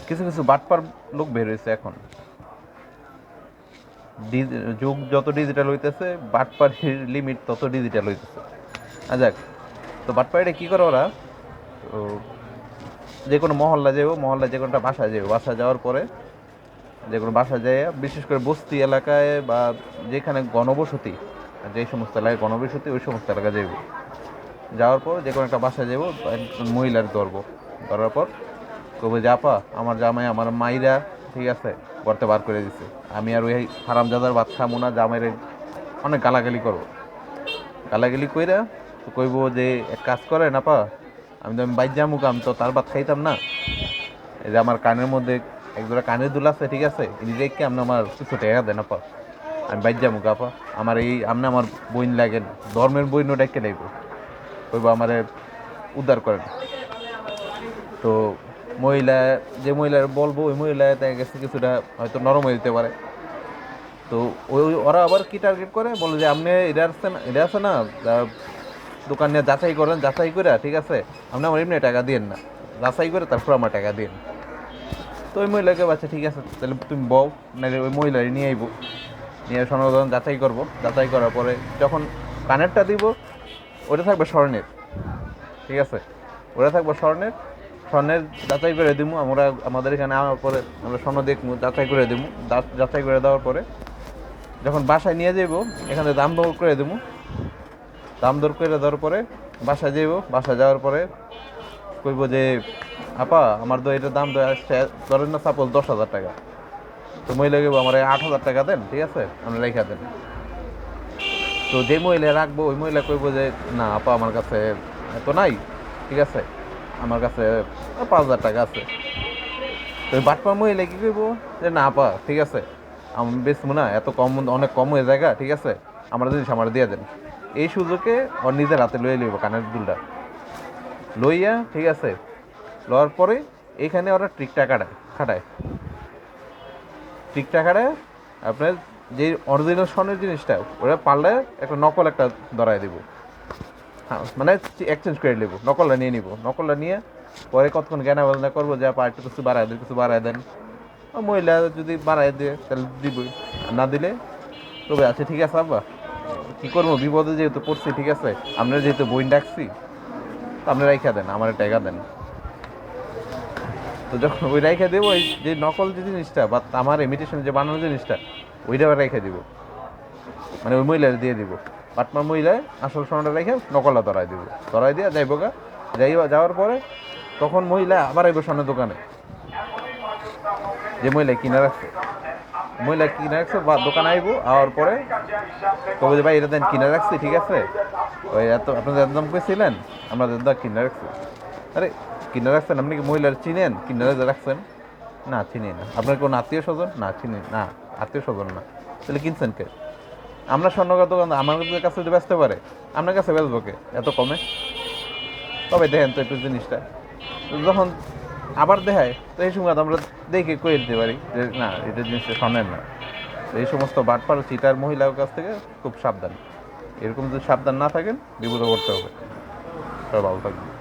কিছু কিছু বাটপার লোক বের হয়েছে এখন। যুগ যত ডিজিটাল হইতেছে বাটপাড়ির লিমিট তত ডিজিটাল হইতেছে। যাক, তো বাটপাড়িটা কী করে ওরা, তো যে কোনো মহল্লা যাবো, মহল্লা যে কোনোটা বাসা যাবো, বাসা যাওয়ার পরে যে কোনো বাসা যায়, বিশেষ করে বস্তি এলাকায় বা যেখানে গণবসতি, যে সমস্ত এলাকায় গণবসতি ওই সমস্ত এলাকায় যাইব। যাওয়ার পর যে কোনো একটা বাসায় যাবো, মহিলার ধরবো, ধরার পর কবে যে আপা আমার জামাই আমার মাইরা, ঠিক আছে, করতে বার করে দিছে, আমি আর ওই হারামজাদার ভাত খামো না, জামাইরে অনেক গালাগালি করবো। গালাগালি কইরা তো কইবো যে এক কাজ করে না পা, আমি বাইর জামুক, আমি তো তার ভাত খাইতাম না, এই যে আমার কানের মধ্যে একজোড়া কানের দুল আছে, ঠিক আছে, এটি রেখে আপনি আমার কিছু টাকা দেন আপা, আমি বাইর জামুক আপা, আমার এই আপনি আমার বইন লাগেন, ধর্মের বইনও ডেকে লাগবো, কইবো আমারে উদ্ধার করেন। তো মহিলা, যে মহিলার বলবো ওই মহিলা দেখা গেছে কিছুটা হয়তো নরম হয়ে দিতে পারে। তো ওই ওরা আবার কি টার্গেট করে, বলে যে আপনি এটা আছে না, দোকান নিয়ে যাচাই করেন, যাচাই করে, ঠিক আছে, আপনি আমার এমনি টাকা দিন না, যাচাই করে তারপর আমার টাকা দিন। তো ওই মহিলাকে বাচ্চা ঠিক আছে তাহলে তুমি বউ, নাহলে ওই মহিলারে নিয়ে আইবো, নিয়ে সনদন যাচাই করবো, যাচাই করার পরে যখন কানেরটা দিব ওটা থাকবে স্বর্ণের, ঠিক আছে, ওটা থাকবে স্বর্ণের, স্বর্ণের যাচাই করে দিব আমরা, আমাদের এখানে আনার পরে আমরা স্বর্ণ দেখবো, যাচাই করে দিব, যাচাই করে দেওয়ার পরে যখন বাসায় নিয়ে যাইব এখানে দাম দর করে দেবো, দাম দর করে দেওয়ার পরে বাসায় যাইব, বাসায় যাওয়ার পরে কইব যে আপা আমার তো এটার দাম তো আসছে ধরেন না সাপোজ 10,000 টাকা, তো মহিলাকে আমার 8,000 টাকা দেন, ঠিক আছে, আপনি রেখা দেন। তো যে মহিলা রাখবো ওই মহিলা কইব যে না আপা আমার কাছে এত নাই, ঠিক আছে, আমার কাছে 5,000 টাকা আছে। তো ওই বাটপার মহিলা কী কইব যে না আপা ঠিক আছে, আমি বেচবো না, এত কম, অনেক কম হয়ে জায়গা, ঠিক আছে, আমার জিনিস আমার দিয়ে দেন। এই সুযোগে ওর নিজের হাতে লইয়া লইব কানের দুলটা, লইয়া, ঠিক আছে, লওয়ার পরে এইখানে ওরা ট্রিকটা খাটায়, ট্রিকটা খাটায় আপনার যে অরিজিনাল স্বর্ণের জিনিসটা ওরা পারলে একটা নকল একটা ধরায় দিব, হ্যাঁ, মানে এক্সচেঞ্জ করে নেবো, নকলটা নিয়ে নিব, নকলটা নিয়ে পরে কতক্ষণ জ্ঞানা বাজনা করবো যে আপা একটু কিছু বাড়ায় দেন, কিছু বাড়ায় দেন, মহিলা যদি বাড়ায় দিয়ে তাহলে দিবই, না দিলে তবে আছে ঠিক আছে আব্বা কী করবো, বিপদে যেহেতু পড়ছি, ঠিক আছে, আপনারা যেহেতু বইন ডাকছি তো আপনি রাইখা দেন, আমার টাকা দেন। তো যখন ওই রাইখা দেবো, ওই যে নকল যে জিনিসটা বা আমার ইমিটেশন যে বানানো জিনিসটা ওইটা আবার রেখে দিব, মানে ওই মহিলার দিয়ে দিব, পাটমার মহিলায় আসল সোনাটা রেখে নকলটা ধরাই দিব, ধরাই দিয়ে যাইবো গা, যাওয়ার পরে তখন মহিলা আবার আইব স্বর্ণের দোকানে, যে মহিলা কিনে রাখছে, মহিলা কিনে রাখছে বা দোকানে আইবো, আওয়ার পরে কবে যে ভাই এটা দেন কিনে রাখছি, ঠিক আছে, ওই এত আপনাদের একদম পেয়েছিলেন আমরা দাদা কিনে রাখছি। আরে কিনে রাখছেন আপনি কি মহিলার চিনেন, কিনে রাখছেন? না চিনি না। আপনার কোনো আত্মীয় স্বজন? না চিনি না, আত্মীয় স্বজন না। তাহলে কিনছেন কে? আমরা স্বর্ণকার দোকান আমার কাছে যদি বেচতে পারে আপনার কাছে বেচবো কে এত কমে? তবে দেখেন তো একটু জিনিসটা, যখন আবার দেখায় তো এই সময় আমরা দেখে কয়ে দিতে পারি যে না এটা জিনিসটা স্বর্ণের না। এই সমস্ত বাটপার চিটার মহিলার কাছ থেকে খুব সাবধান, এরকম যদি সাবধান না থাকেন বিপদে পড়তে হবে। সবাই ভালো থাকবে।